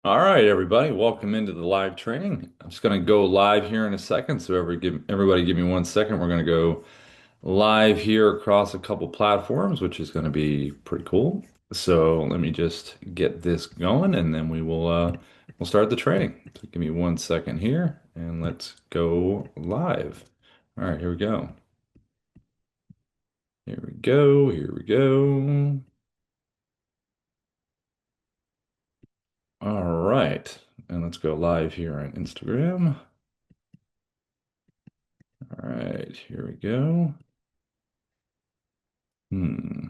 All right, everybody, welcome into the live training. I'm just going to go live here in a second. So everybody give me 1 second. We're going to go live here across a couple platforms, which is going to be pretty cool. So let me just get this going and then we'll start the training. So give me 1 second here and let's go live. All right, here we go. Here we go. Here we go. All right. And let's go live here on Instagram. All right, here we go. Hmm.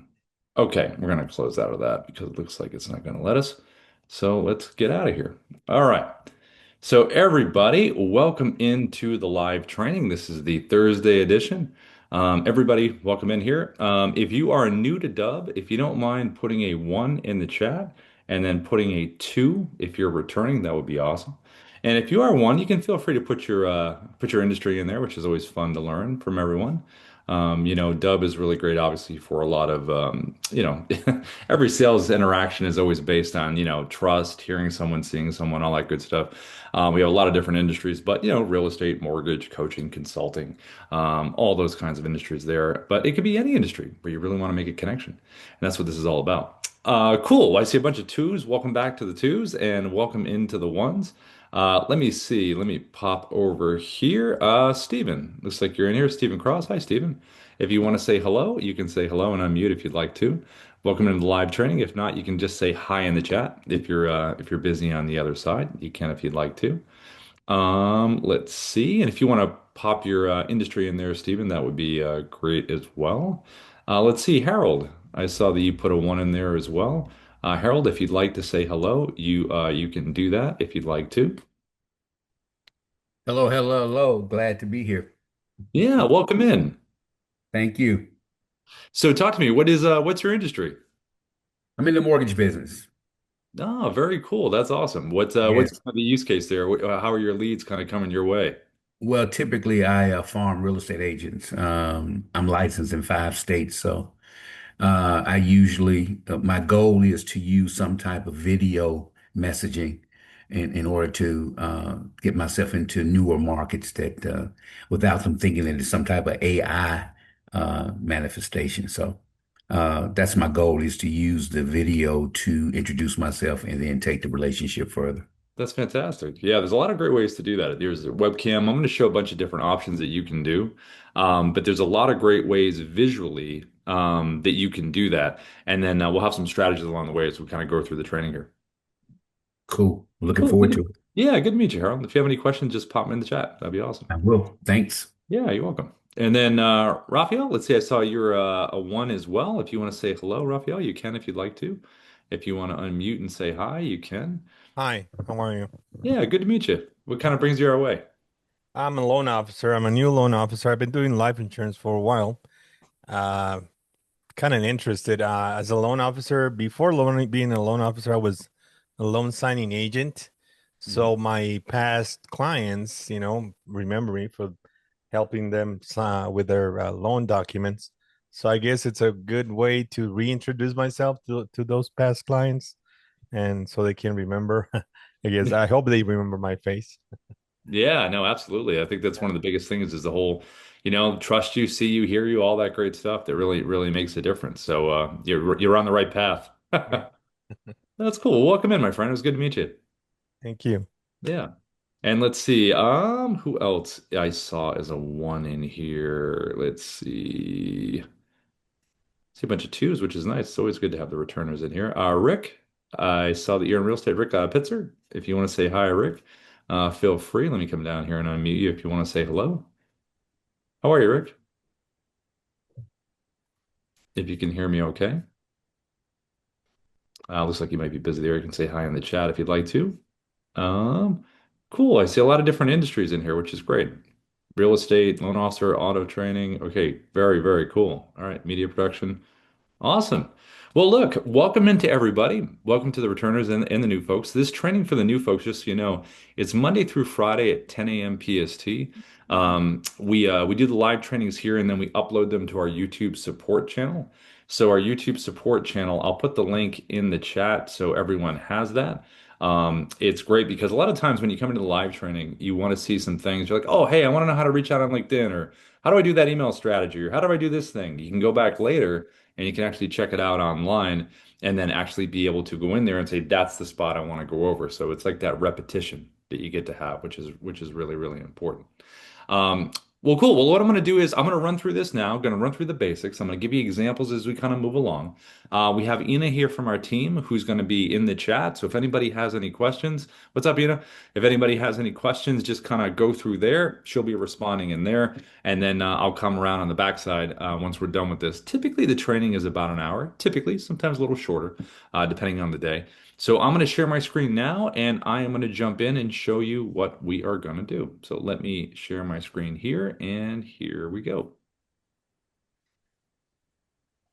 Okay, we're going to close out of that because it looks like it's not going to let us. So let's get out of here. All right. So everybody, welcome into the live training. This is the Thursday edition. Everybody, welcome in here. If you are new to Dubb, if you don't mind putting a one in the chat and then putting a two if you're returning, that would be awesome. And if you are one, you can feel free to put your industry in there, which is always fun to learn from everyone. Dubb is really great, obviously, for a lot of, every sales interaction is always based on, trust, hearing someone, seeing someone, all that good stuff. We have a lot of different industries, but, real estate, mortgage, coaching, consulting, all those kinds of industries there. But it could be any industry where you really want to make a connection. And that's what this is all about. Cool. Well, I see a bunch of twos. Welcome back to the twos and welcome into the ones. Let me see. Let me pop over here. Steven, looks like you're in here. Steven Cross. Hi, Steven. If you want to say hello, you can say hello and unmute if you'd like to. Welcome into the live training. If not, you can just say hi in the chat. If you're busy on the other side, you can if you'd like to. Let's see. And if you want to pop your industry in there, Steven, that would be great as well. Let's see, Harold. I saw that you put a one in there as well. Harold, if you'd like to say hello, you can do that if you'd like to. Hello, hello, hello. Glad to be here. Yeah, welcome in. Thank you. So talk to me. What's your industry? I'm in the mortgage business. Oh, very cool. That's awesome. What's Yes. kind of the use case there? How are your leads kind of coming your way? Well, typically I farm real estate agents. I'm licensed in 5 states, so I usually my goal is to use some type of video messaging in order to get myself into newer markets that without them thinking that it's some type of AI manifestation. So that's my goal is to use the video to introduce myself and then take the relationship further. That's fantastic. Yeah, there's a lot of great ways to do that. There's a webcam. I'm going to show a bunch of different options that you can do. But there's a lot of great ways visually that you can do that. And then we'll have some strategies along the way as we kind of go through the training here. Cool. Looking Cool. forward to it. Yeah, good to meet you, Harold. If you have any questions, just pop them in the chat. That'd be awesome. I will. Thanks. Yeah, you're welcome. And then Raphael, let's see, I saw you're a one as well. If you want to say hello, Raphael, you can if you'd like to. If you want to unmute and say hi, you can. Hi, how are you? Yeah, good to meet you. What kind of brings you our way? I'm a loan officer. I'm a new loan officer. I've been doing life insurance for a while. Uh, Kind of interested as a loan officer. Before being a loan officer, I was a loan signing agent. Mhm. So my past clients, remember me for helping them with their loan documents. So I guess it's a good way to reintroduce myself to those past clients, and so they can remember. I guess I hope they remember my face. Yeah, no, absolutely. I think that's one of the biggest things is the whole, trust you, see you, hear you, all that great stuff that really, really makes a difference. So you're on the right path. Yeah. That's cool. Welcome in, my friend. It was good to meet you. Thank you. Yeah. And let's see, who else I saw as a one in here? Let's see. See a bunch of twos, which is nice. It's always good to have the returners in here. Rick, I saw that you're in real estate. Rick Pitzer, if you want to say hi, Rick, feel free. Let me come down here and unmute you if you want to say hello. How are you, Rick? If you can hear me okay. Looks like you might be busy there. You can say hi in the chat if you'd like to. Um, cool. I see a lot of different industries in here, which is great. Real estate, loan officer, auto training. Okay, very, very cool. All right, media production. Awesome. Well, look, welcome into everybody. Welcome to the returners and the new folks. This training for the new folks, just so you know, it's Monday through Friday at 10 a.m. PST. We do the live trainings here and then we upload them to our YouTube support channel. So our YouTube support channel, I'll put the link in the chat so everyone has that. It's great because a lot of times when you come into the live training, you want to see some things. You're like, oh, hey, I want to know how to reach out on LinkedIn, or how do I do that email strategy, or how do I do this thing? You can go back later and you can actually check it out online and then actually be able to go in there and say, that's the spot I want to go over. So it's like that repetition that you get to have, which is really, really important. Um, well, cool. Well, what I'm going to do is I'm going to run through this now. I'm going to run through the basics. I'm going to give you examples as we kind of move along. We have Ina here from our team who's going to be in the chat. So if anybody has any questions, what's up, Ina? If anybody has any questions, just kind of go through there. She'll be responding in there. And then I'll come around on the backside once we're done with this. Typically, the training is about an hour, typically, sometimes a little shorter, depending on the day. So I'm going to share my screen now and I am going to jump in and show you what we are going to do. So let me share my screen here and here we go.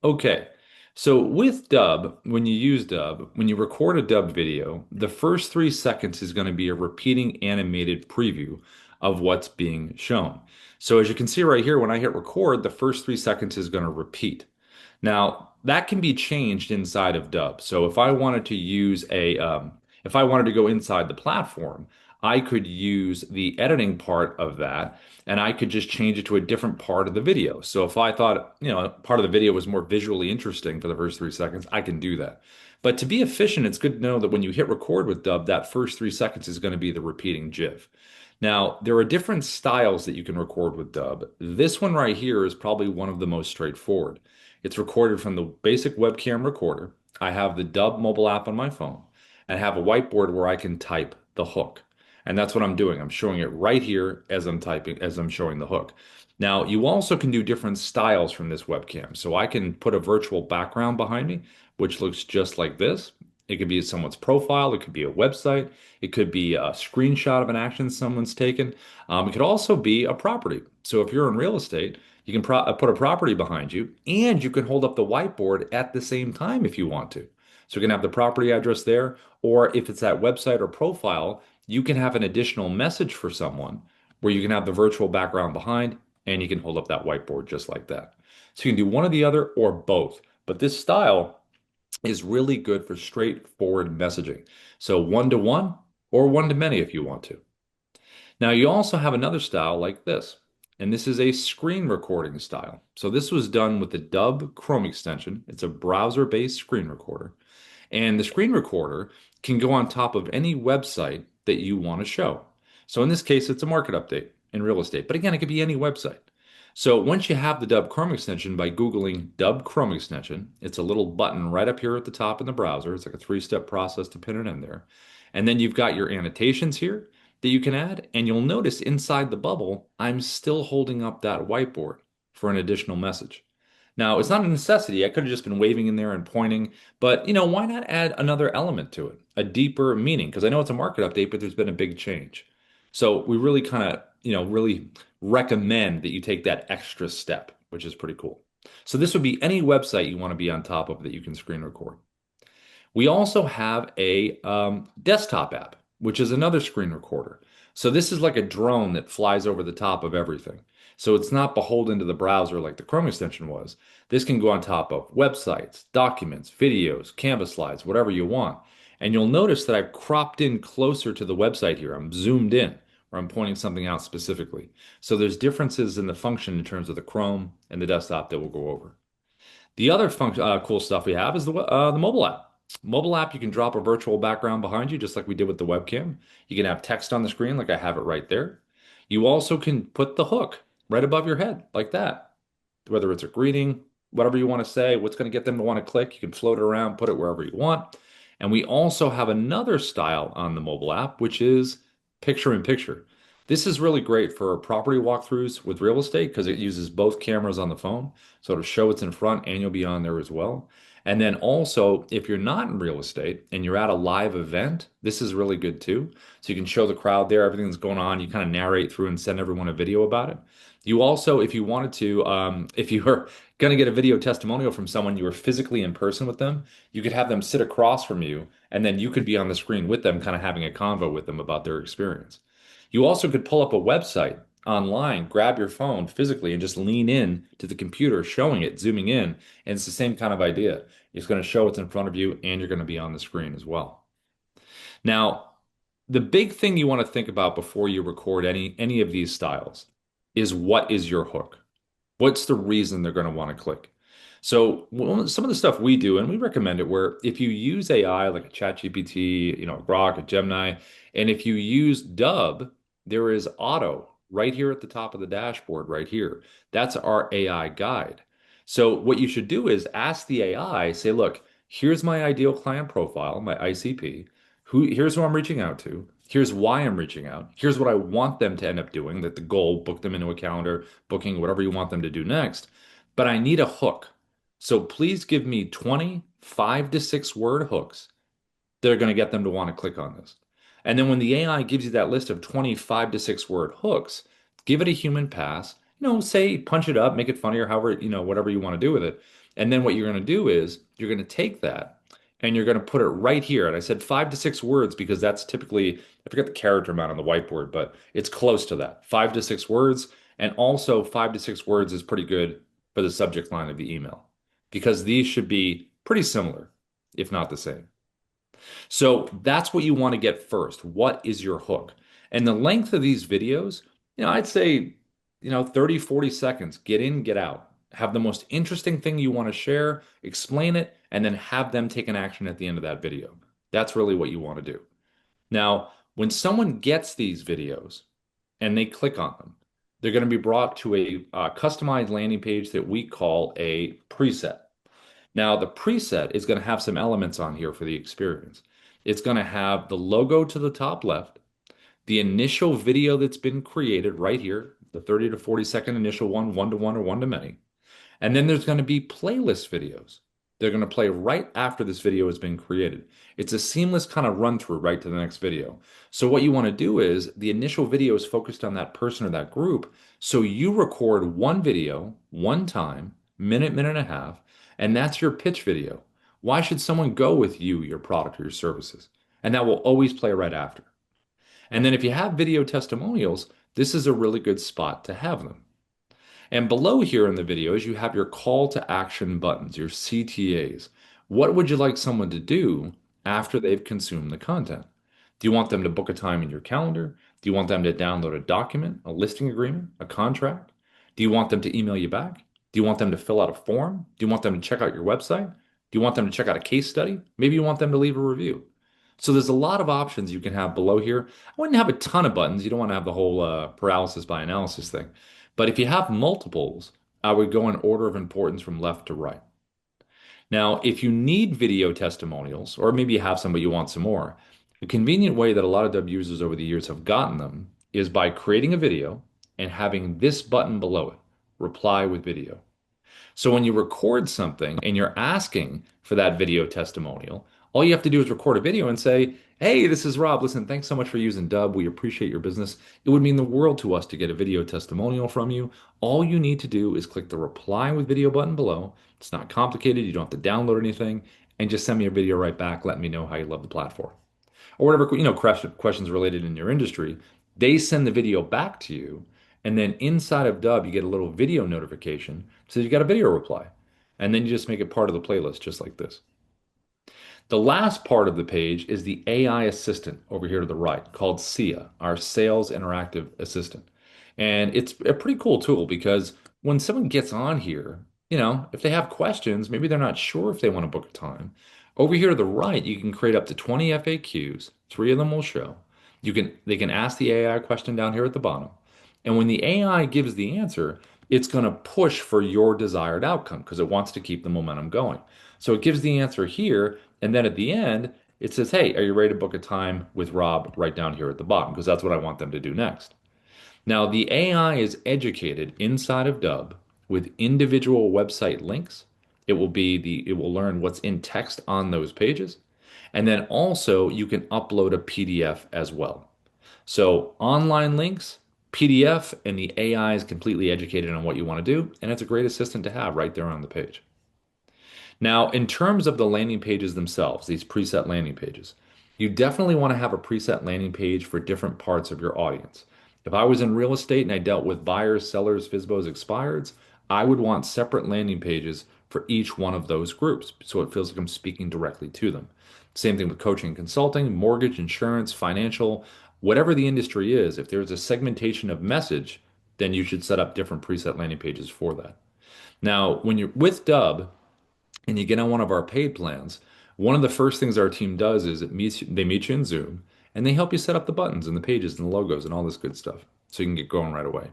Okay. So with Dubb, when you use Dubb, when you record a Dubb video, the first 3 seconds is going to be a repeating animated preview of what's being shown. So as you can see right here, when I hit record, the first 3 seconds is going to repeat. Now, that can be changed inside of Dubb. So if I wanted to go inside the platform, I could use the editing part of that and I could just change it to a different part of the video. So if I thought, part of the video was more visually interesting for the first 3 seconds, I can do that. But to be efficient, it's good to know that when you hit record with Dubb, that first 3 seconds is going to be the repeating GIF. Now, there are different styles that you can record with Dubb. This one right here is probably one of the most straightforward. It's recorded from the basic webcam recorder. I have the Dubb mobile app on my phone and I have a whiteboard where I can type the hook. And that's what I'm doing. I'm showing it right here as I'm typing, as I'm showing the hook. Now, you also can do different styles from this webcam. So I can put a virtual background behind me, which looks just like this. It could be someone's profile, it could be a website, it could be a screenshot of an action someone's taken. It could also be a property. So if you're in real estate, you can put a property behind you, and you can hold up the whiteboard at the same time if you want to. So you can have the property address there, or if it's that website or profile, you can have an additional message for someone where you can have the virtual background behind, and you can hold up that whiteboard just like that. So you can do one or the other or both. But this style is really good for straightforward messaging. So one to one or one to many if you want to. Now, you also have another style like this, and this is a screen recording style. So this was done with the Dubb Chrome extension. It's a browser-based screen recorder. And the screen recorder can go on top of any website that you want to show. So in this case, it's a market update in real estate. But again, it could be any website. So once you have the Dubb Chrome extension, by Googling Dubb Chrome extension, it's a little button right up here at the top in the browser. It's like a three-step process to pin it in there. And then you've got your annotations here that you can add. And you'll notice inside the bubble, I'm still holding up that whiteboard for an additional message. Now, it's not a necessity. I could have just been waving in there and pointing, but why not add another element to it, a deeper meaning? Because I know it's a market update, but there's been a big change. So we really kind of, really recommend that you take that extra step, which is pretty cool. So this would be any website you want to be on top of that you can screen record. We also have a desktop app, which is another screen recorder. So this is like a drone that flies over the top of everything. So it's not beholden to the browser like the Chrome extension was. This can go on top of websites, documents, videos, Canvas slides, whatever you want. And you'll notice that I've cropped in closer to the website here. I'm zoomed in, or I'm pointing something out specifically. So there's differences in the function in terms of the Chrome and the desktop that we'll go over. The other cool stuff we have is the mobile app. Mobile app, you can drop a virtual background behind you, just like we did with the webcam. You can have text on the screen, like I have it right there. You also can put the hook right above your head, like that. Whether it's a greeting, whatever you want to say, what's going to get them to want to click, you can float it around, put it wherever you want. And we also have another style on the mobile app, which is picture in picture. This is really great for property walkthroughs with real estate because it uses both cameras on the phone. So it'll show it's in front and you'll be on there as well. And then also, if you're not in real estate and you're at a live event, this is really good too. So you can show the crowd there, everything's going on. You kind of narrate through and send everyone a video about it. You also, if you wanted to, if you were going to get a video testimonial from someone, you were physically in person with them, you could have them sit across from you, and then you could be on the screen with them, kind of having a convo with them about their experience. You also could pull up a website online, grab your phone physically, and just lean in to the computer, showing it, zooming in. And it's the same kind of idea. It's going to show what's in front of you, and you're going to be on the screen as well. Now, the big thing you want to think about before you record any of these styles is what is your hook? What's the reason they're going to want to click? So some of the stuff we do, and we recommend it, where if you use AI like a ChatGPT, Grok, a Gemini, and if you use Dubb, there is auto right here at the top of the dashboard, right here. That's our AI guide. So what you should do is ask the AI, say, look, here's my ideal client profile, my ICP. Here's who I'm reaching out to. Here's why I'm reaching out. Here's what I want them to end up doing, that the goal, book them into a calendar, booking, whatever you want them to do next. But I need a hook. So please give me 20 5 to 6 word hooks that are going to get them to want to click on this. And then when the AI gives you that list of 25 to 6 word hooks, give it a human pass. Say punch it up, make it funny or however, whatever you want to do with it. And then what you're going to do is you're going to take that and you're going to put it right here. And I said 5 to 6 words because that's typically, I forget the character amount on the whiteboard, but it's close to that. 5 to 6 words. And also 5 to 6 words is pretty good for the subject line of the email because these should be pretty similar, if not the same. So that's what you want to get first. What is your hook? And the length of these videos, I'd say, 30, 40 seconds. Get in, get out. Have the most interesting thing you want to share, explain it, and then have them take an action at the end of that video. That's really what you want to do. Now, when someone gets these videos and they click on them, they're going to be brought to a customized landing page that we call a preset. Now, the preset is going to have some elements on here for the experience. It's going to have the logo to the top left, the initial video that's been created right here, the 30 to 40-second initial one to one or one to many. And then there's going to be playlist videos. They're going to play right after this video has been created. It's a seamless kind of run through right to the next video. So what you want to do is the initial video is focused on that person or that group. So you record one video, one time, minute, minute and a half, and that's your pitch video. Why should someone go with you, your product, or your services? And that will always play right after. And then if you have video testimonials, this is a really good spot to have them. And below here in the videos, you have your call to action buttons, your CTAs. What would you like someone to do after they've consumed the content? Do you want them to book a time in your calendar? Do you want them to download a document, a listing agreement, a contract? Do you want them to email you back? Do you want them to fill out a form? Do you want them to check out your website? Do you want them to check out a case study? Maybe you want them to leave a review. So there's a lot of options you can have below here. I wouldn't have a ton of buttons. You don't want to have the whole paralysis by analysis thing. But if you have multiples, I would go in order of importance from left to right. Now, if you need video testimonials, or maybe you have some but you want some more, a convenient way that a lot of Dubb users over the years have gotten them is by creating a video and having this button below it, reply with video. So when you record something and you're asking for that video testimonial, all you have to do is record a video and say, hey, this is Rob. Listen, thanks so much for using Dubb. We appreciate your business. It would mean the world to us to get a video testimonial from you. All you need to do is click the reply with video button below. It's not complicated. You don't have to download anything and just send me a video right back. Let me know how you love the platform or whatever, questions related in your industry. They send the video back to you. And then inside of Dubb, you get a little video notification. So you got a video reply. And then you just make it part of the playlist, just like this. The last part of the page is the AI assistant over here to the right called SIA, our Sales Interactive Assistant. And it's a pretty cool tool because when someone gets on here, if they have questions, maybe they're not sure if they want to book a time. Over here to the right, you can create up to 20 FAQs. 3 of them will show. They can ask the AI question down here at the bottom. And when the AI gives the answer, it's going to push for your desired outcome because it wants to keep the momentum going. So it gives the answer here, and then at the end, it says, hey, are you ready to book a time with Rob right down here at the bottom? Because that's what I want them to do next. Now, the AI is educated inside of Dubb with individual website links. It will learn what's in text on those pages. And then also you can upload a PDF as well. So online links, PDF, and the AI is completely educated on what you want to do, and it's a great assistant to have right there on the page. Now, in terms of the landing pages themselves, these preset landing pages, you definitely want to have a preset landing page for different parts of your audience. If I was in real estate and I dealt with buyers, sellers, FSBOs, expireds, I would want separate landing pages for each one of those groups so it feels like I'm speaking directly to them. Same thing with coaching and consulting, mortgage, insurance, financial, whatever the industry is. If there's a segmentation of message, then you should set up different preset landing pages for that. Now, when you're with Dubb and you get on one of our paid plans, one of the first things our team does is they meet you in Zoom and they help you set up the buttons and the pages and the logos and all this good stuff so you can get going right away.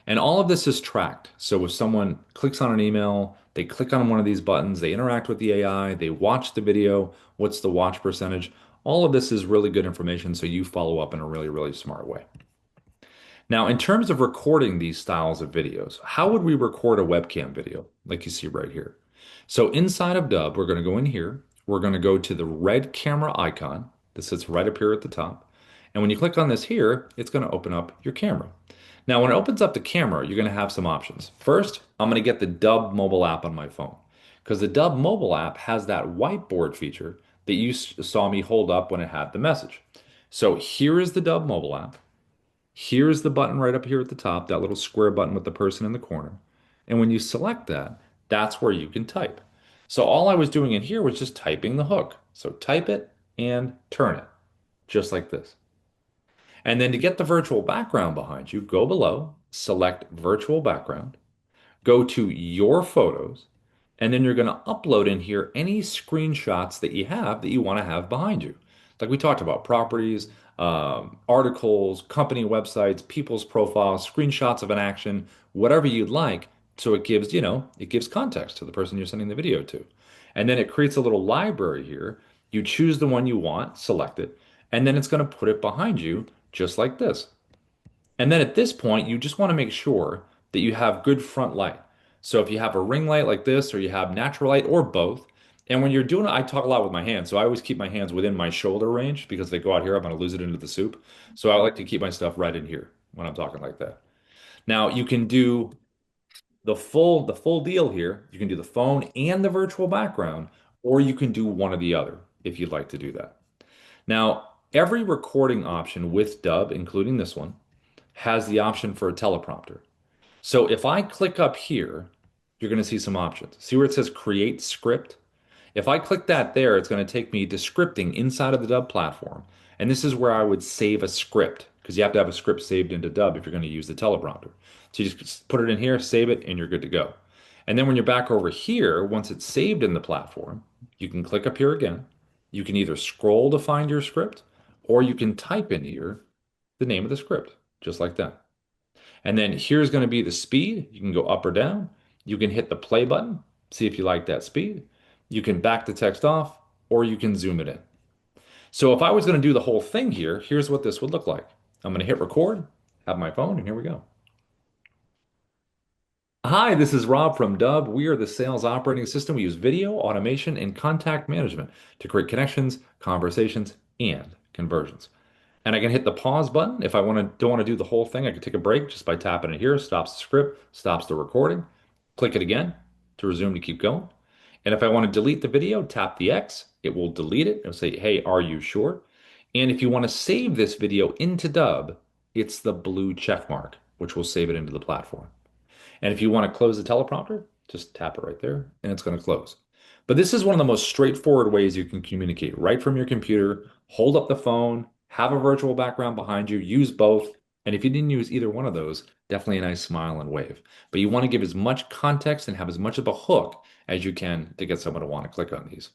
And all of this is tracked. So if someone clicks on an email, they click on one of these buttons, they interact with the AI, they watch the video, what's the watch percentage? All of this is really good information so you follow up in a really, really smart way. Now, in terms of recording these styles of videos, how would we record a webcam video like you see right here? So inside of Dubb, we're going to go in here. We're going to go to the red camera icon that sits right up here at the top. And when you click on this here, it's going to open up your camera. Now, when it opens up the camera, you're going to have some options. First, I'm going to get the Dubb mobile app on my phone because the Dubb mobile app has that whiteboard feature that you saw me hold up when it had the message. So here is the Dubb mobile app. Here's the button right up here at the top, that little square button with the person in the corner. And when you select that, that's where you can type. So all I was doing in here was just typing the hook. So type it and turn it, just like this. And then to get the virtual background behind you, go below, select virtual background, go to your photos, and then you're going to upload in here any screenshots that you want to have behind you. Like we talked about, properties, articles, company websites, people's profiles, screenshots of an action, whatever you'd like. So it gives, it gives context to the person you're sending the video to. And then it creates a little library here. You choose the one you want, select it, and then it's going to put it behind you just like this. And then at this point, you just want to make sure that you have good front light. So if you have a ring light like this, or you have natural light, or both, and when you're doing it, I talk a lot with my hands. So I always keep my hands within my shoulder range because if they go out here, I'm going to lose it into the soup. So I like to keep my stuff right in here when I'm talking like that. Now you can do the full deal here. You can do the phone and the virtual background, or you can do one or the other if you'd like to do that. Now, every recording option with Dubb, including this one, has the option for a teleprompter. So if I click up here, you're going to see some options. See where it says create script? If I click that there, it's going to take me to scripting inside of the Dubb platform. And this is where I would save a script because you have to have a script saved into Dubb if you're going to use the teleprompter. So you just put it in here, save it, and you're good to go. And then when you're back over here, once it's saved in the platform, you can click up here again. You can either scroll to find your script or you can type in here the name of the script, just like that. And then here's going to be the speed. You can go up or down. You can hit the play button, see if you like that speed. You can back the text off, or you can zoom it in. So if I was going to do the whole thing here, here's what this would look like. I'm going to hit record, have my phone, and here we go. Hi, this is Rob from Dubb. We are the sales operating system. We use video, automation, and contact management to create connections, conversations, and conversions. And I can hit the pause button. If I don't want to do the whole thing, I can take a break just by tapping it here. Stops the script, stops the recording. Click it again to resume to keep going. And if I want to delete the video, tap the X. It will delete it. It'll say, hey, are you sure? And if you want to save this video into Dubb, it's the blue check mark, which will save it into the platform. And if you want to close the teleprompter, just tap it right there and it's going to close. But this is one of the most straightforward ways you can communicate right from your computer. Hold up the phone, have a virtual background behind you, use both. And if you didn't use either one of those, definitely a nice smile and wave. But you want to give as much context and have as much of a hook as you can to get someone to want to click on these.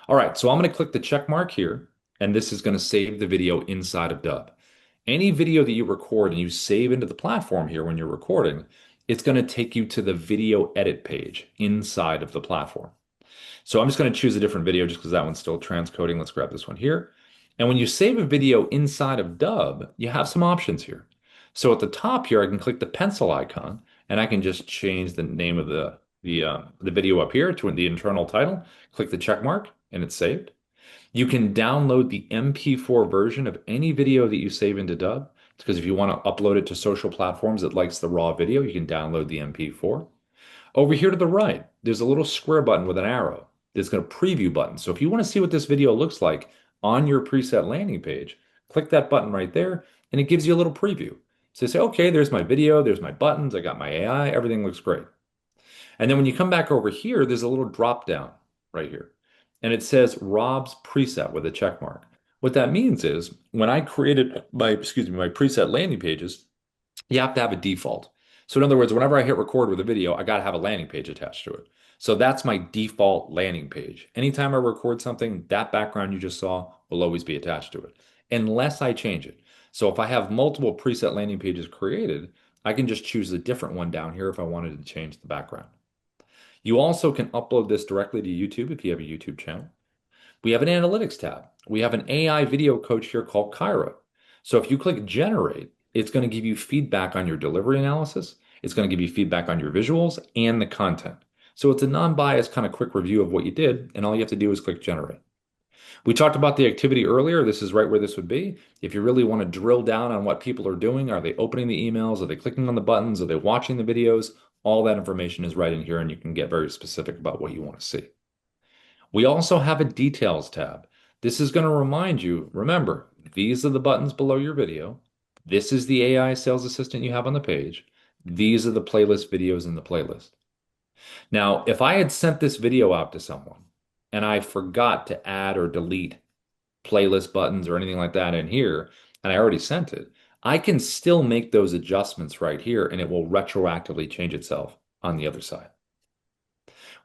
All right, so I'm going to click the check mark here, and this is going to save the video inside of Dubb. Any video that you record and you save into the platform here when you're recording, it's going to take you to the video edit page inside of the platform. So I'm just going to choose a different video just because that one's still transcoding. Let's grab this one here. And when you save a video inside of Dubb, you have some options here. So at the top here, I can click the pencil icon and I can just change the name of the video up here to the internal title, click the check mark, and it's saved. You can download the MP4 version of any video that you save into Dubb. Because if you want to upload it to social platforms that likes the raw video, you can download the MP4. Over here to the right, there's a little square button with an arrow. There's a preview button. So if you want to see what this video looks like on your preset landing page, click that button right there, and it gives you a little preview. So you say, okay, there's my video, there's my buttons, I got my AI, everything looks great. And then when you come back over here, there's a little drop down right here. and it says Rob's preset with a check mark. What that means is when I created my preset landing pages, you have to have a default. So in other words, whenever I hit record with a video, I got to have a landing page attached to it. So that's my default landing page. Anytime I record something, that background you just saw will always be attached to it, unless I change it. So if I have multiple preset landing pages created, I can just choose a different one down here if I wanted to change the background. You also can upload this directly to YouTube if you have a YouTube channel. We have an analytics tab. We have an AI video coach here called Kyra. So if you click generate, it's going to give you feedback on your delivery analysis. It's going to give you feedback on your visuals and the content. So it's a non-biased kind of quick review of what you did, and all you have to do is click generate. We talked about the activity earlier. This is right where this would be. If you really want to drill down on what people are doing, are they opening the emails? Are they clicking on the buttons? Are they watching the videos? All that information is right in here, and you can get very specific about what you want to see. We also have a details tab. This is going to remind you, remember, these are the buttons below your video. This is the AI sales assistant you have on the page. These are the playlist videos in the playlist. Now, if I had sent this video out to someone and I forgot to add or delete playlist buttons or anything like that in here, and I already sent it, I can still make those adjustments right here and it will retroactively change itself on the other side.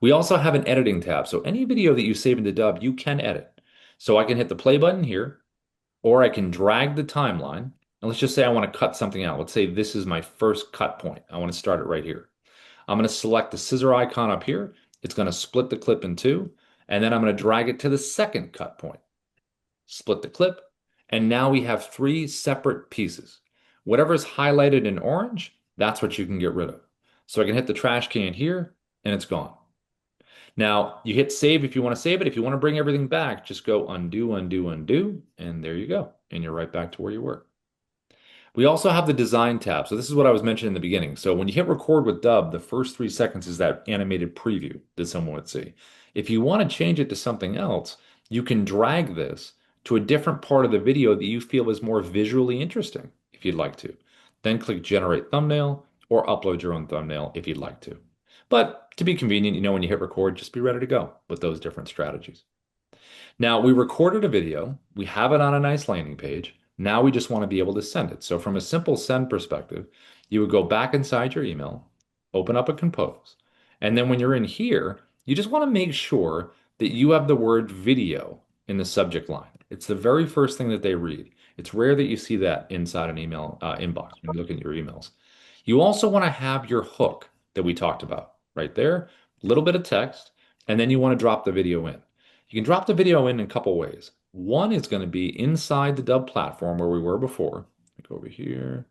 We also have an editing tab. So any video that you save into Dubb, you can edit. So I can hit the play button here, or I can drag the timeline. And let's just say I want to cut something out. Let's say this is my first cut point. I want to start it right here. I'm going to select the scissor icon up here. It's going to split the clip in two. And then I'm going to drag it to the second cut point. Split the clip. And now we have three separate pieces. Whatever's highlighted in orange, that's what you can get rid of. So I can hit the trash can here, and it's gone. Now, you hit save if you want to save it. If you want to bring everything back, just go undo, undo, undo, and there you go. And you're right back to where you were. We also have the design tab. So this is what I was mentioning in the beginning. So when you hit record with Dubb, the first 3 seconds is that animated preview that someone would see. If you want to change it to something else, you can drag this to a different part of the video that you feel is more visually interesting, if you'd like to. Then click generate thumbnail or upload your own thumbnail if you'd like to. But to be convenient, when you hit record, just be ready to go with those different strategies. Now, we recorded a video, we have it on a nice landing page. Now we just want to be able to send it. So from a simple send perspective, you would go back inside your email, open up a compose, and then when you're in here, you just want to make sure that you have the word video in the subject line. It's the very first thing that they read. It's rare that you see that inside an email inbox when you look at your emails. You also want to have your hook that we talked about right there, a little bit of text, and then you want to drop the video in. You can drop the video in a couple ways. One is going to be inside the Dubb platform where we were before. Go over here.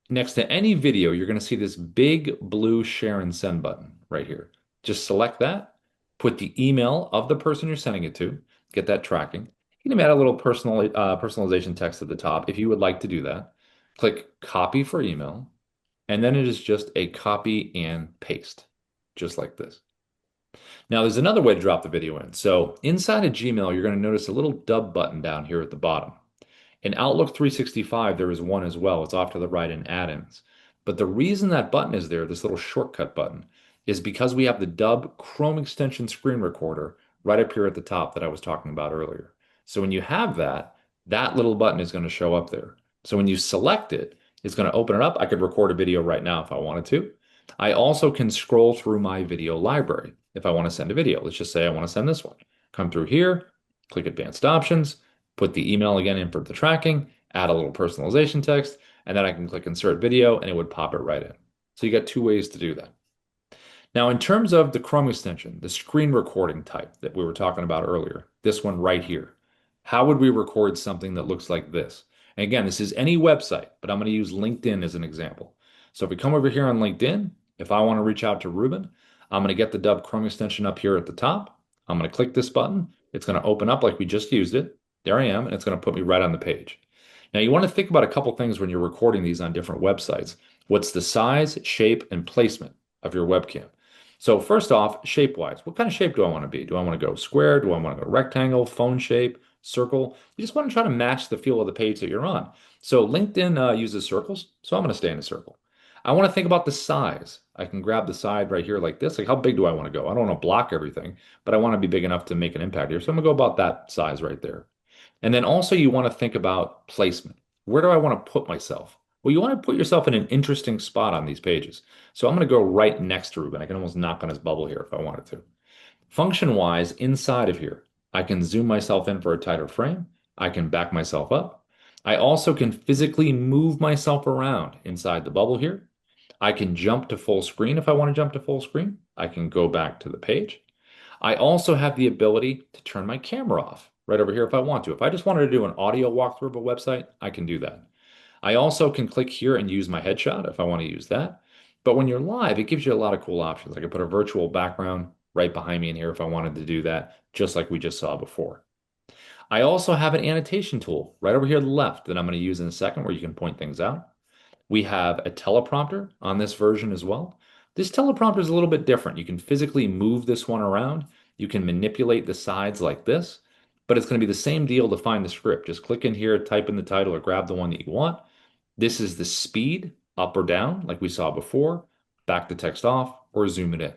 Next to any video, you're going to see this big blue share and send button right here. Just select that, put the email of the person you're sending it to, get that tracking. You can add a little personalization text at the top if you would like to do that. Click copy for email, and then it is just a copy and paste, just like this. Now, there's another way to drop the video in. So inside of Gmail, you're going to notice a little Dubb button down here at the bottom. In Outlook 365, there is one as well. It's off to the right in add-ins. But the reason that button is there, this little shortcut button, is because we have the Dubb Chrome extension screen recorder right up here at the top that I was talking about earlier. So when you have that, that little button is going to show up there. So when you select it, it's going to open it up. I could record a video right now if I wanted to. I also can scroll through my video library if I want to send a video. Let's just say I want to send this one. Come through here, click Advanced Options, put the email again in for the tracking, add a little personalization text, and then I can click Insert Video and it would pop it right in. So you got two ways to do that. Now, in terms of the Chrome extension, the screen recording type that we were talking about earlier, this one right here, how would we record something that looks like this? And again, this is any website, but I'm going to use LinkedIn as an example. So if we come over here on LinkedIn, if I want to reach out to Ruben, I'm going to get the Dubb Chrome extension up here at the top. I'm going to click this button. It's going to open up like we just used it. There I am, and it's going to put me right on the page. Now, you want to think about a couple things when you're recording these on different websites. What's the size, shape, and placement of your webcam? So first off, shape-wise, what kind of shape do I want to be? Do I want to go square? Do I want to go rectangle, phone shape, circle? You just want to try to match the feel of the page that you're on. So LinkedIn uses circles, so I'm going to stay in a circle. I want to think about the size. I can grab the side right here like this. Like, how big do I want to go? I don't want to block everything, but I want to be big enough to make an impact here. So I'm gonna go about that size right there. And then also you want to think about placement. Where do I want to put myself? Well, you want to put yourself in an interesting spot on these pages. So I'm going to go right next to Ruben. I can almost knock on his bubble here if I wanted to. Function wise, inside of here, I can zoom myself in for a tighter frame. I can back myself up. I also can physically move myself around inside the bubble here. I can jump to full screen if I want to jump to full screen. I can go back to the page. I also have the ability to turn my camera off right over here if I want to. If I just wanted to do an audio walkthrough of a website, I can do that. I also can click here and use my headshot if I want to use that. But when you're live, it gives you a lot of cool options. I can put a virtual background right behind me in here if I wanted to do that, just like we just saw before. I also have an annotation tool right over here to the left that I'm going to use in a second where you can point things out. We have a teleprompter on this version as well. This teleprompter is a little bit different. You can physically move this one around. You can manipulate the sides like this, but it's going to be the same deal to find the script. Just click in here, type in the title, or grab the one that you want. This is the speed up or down, like we saw before, back the text off, or zoom it in.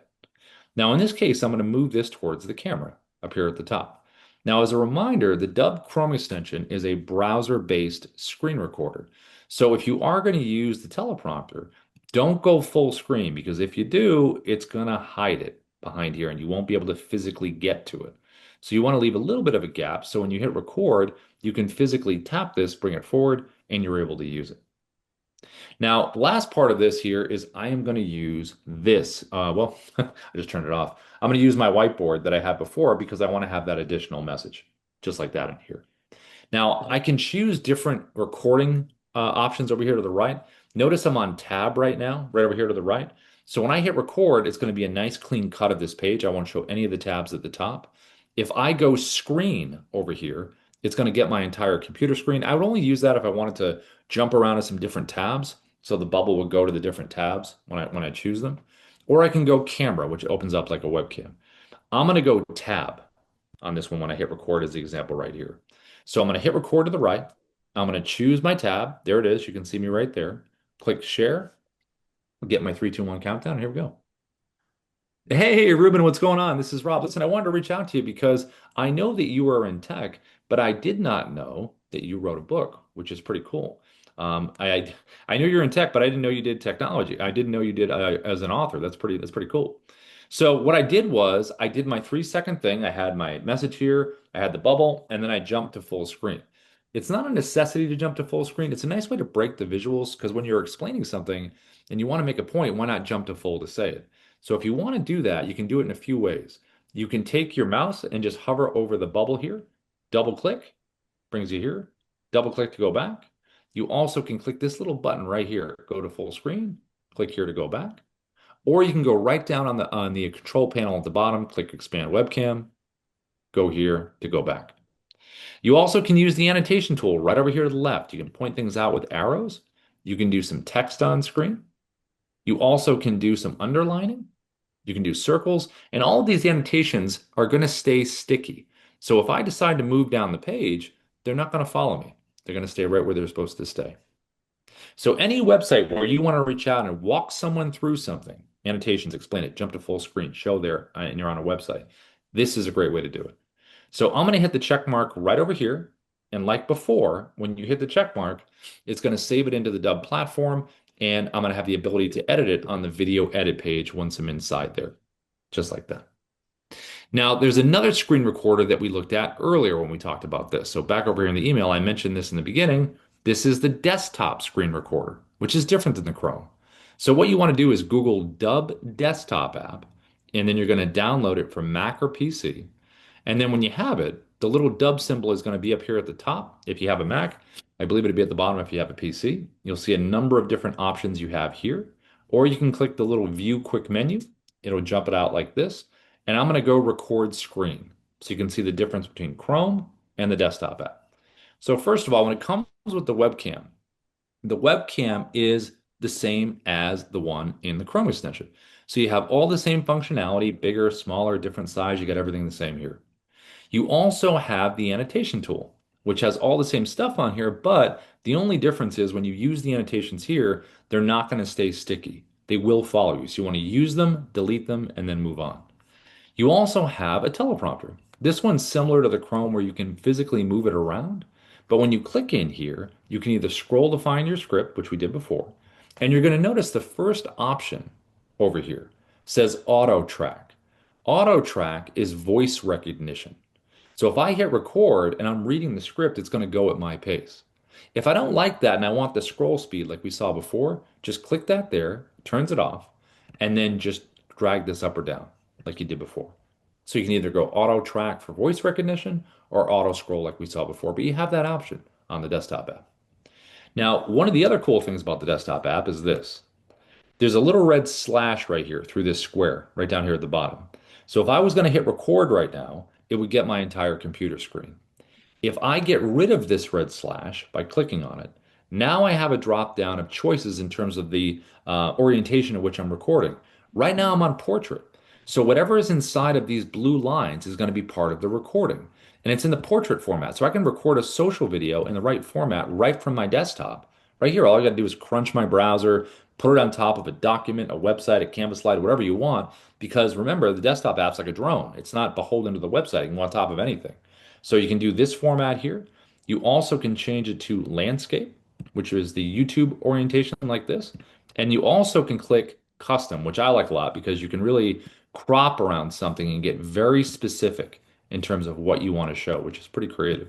Now, in this case, I'm going to move this towards the camera up here at the top. Now, as a reminder, the Dubb Chrome extension is a browser-based screen recorder. So if you are going to use the teleprompter, don't go full screen because if you do, it's going to hide it behind here and you won't be able to physically get to it. So you want to leave a little bit of a gap so when you hit record, you can physically tap this, bring it forward, and you're able to use it. Now, the last part of this here is I am going to use this. Well, I just turned it off. I'm going to use my whiteboard that I had before because I want to have that additional message, just like that in here. Now, I can choose different recording options over here to the right. Notice I'm on tab right now, right over here to the right. So when I hit record, it's going to be a nice clean cut of this page. I won't show any of the tabs at the top. If I go screen over here, it's going to get my entire computer screen. I would only use that if I wanted to jump around to some different tabs. So the bubble would go to the different tabs when I choose them. Or I can go camera, which opens up like a webcam. I'm going to go tab on this one when I hit record as the example right here. So I'm going to hit record to the right. I'm going to choose my tab. There it is. You can see me right there. Click share. Get my 3, 2, 1 countdown. Here we go. Hey, Ruben, what's going on? This is Rob. Listen, I wanted to reach out to you because I know that you are in tech, but I did not know that you wrote a book, which is pretty cool. I knew you're in tech, but I didn't know you did technology. I didn't know you did as an author. That's pretty cool. So what I did was I did my 3 second thing. I had my message here, I had the bubble, and then I jumped to full screen. It's not a necessity to jump to full screen. It's a nice way to break the visuals because when you're explaining something and you want to make a point, why not jump to full to say it? So if you want to do that, you can do it in a few ways. You can take your mouse and just hover over the bubble here, double click, brings you here, double click to go back. You also can click this little button right here, go to full screen, click here to go back. Or you can go right down on the control panel at the bottom, click expand webcam, go here to go back. You also can use the annotation tool right over here to the left. You can point things out with arrows. You can do some text on screen. You also can do some underlining. You can do circles, and all of these annotations are going to stay sticky. So if I decide to move down the page, they're not going to follow me. They're going to stay right where they're supposed to stay. So any website where you want to reach out and walk someone through something, annotations, explain it, jump to full screen, show there, and you're on a website, this is a great way to do it. So I'm going to hit the check mark right over here. And like before, when you hit the check mark, it's going to save it into the Dubb platform. And I'm going to have the ability to edit it on the video edit page once I'm inside there, just like that. Now, there's another screen recorder that we looked at earlier when we talked about this. So back over here in the email, I mentioned this in the beginning. This is the desktop screen recorder, which is different than the Chrome. So what you want to do is Google Dubb desktop app, and then you're going to download it from Mac or PC. And then when you have it, the little Dubb symbol is going to be up here at the top if you have a Mac. I believe it'll be at the bottom if you have a PC. You'll see a number of different options you have here. Or you can click the little view quick menu. It'll jump it out like this. And I'm going to go record screen. So you can see the difference between Chrome and the desktop app. So first of all, when it comes with the webcam is the same as the one in the Chrome extension. So you have all the same functionality, bigger, smaller, different size. You got everything the same here. You also have the annotation tool. which has all the same stuff on here, but the only difference is when you use the annotations here, they're not going to stay sticky. They will follow you. So you want to use them, delete them, and then move on. You also have a teleprompter. This one's similar to the Chrome where you can physically move it around, but when you click in here, you can either scroll to find your script, which we did before, and you're going to notice the first option over here says auto track. Auto track is voice recognition. So if I hit record and I'm reading the script, it's going to go at my pace. If I don't like that and I want the scroll speed like we saw before, just click that there, turns it off, and then just drag this up or down like you did before. So you can either go auto track for voice recognition or auto scroll like we saw before, but you have that option on the desktop app. Now, one of the other cool things about the desktop app is this. There's a little red slash right here through this square, right down here at the bottom. So if I was going to hit record right now, it would get my entire computer screen. If I get rid of this red slash by clicking on it, now I have a drop down of choices in terms of the orientation of which I'm recording. Right now I'm on portrait. So whatever is inside of these blue lines is going to be part of the recording. And it's in the portrait format. So I can record a social video in the right format right from my desktop. Right here, all I got to do is crunch my browser, put it on top of a document, a website, a Canvas slide, whatever you want. Because remember, the desktop app's like a drone. It's not beholden to the website. You can go on top of anything. So you can do this format here. You also can change it to landscape, which is the YouTube orientation like this. And you also can click custom, which I like a lot because you can really crop around something and get very specific in terms of what you want to show, which is pretty creative.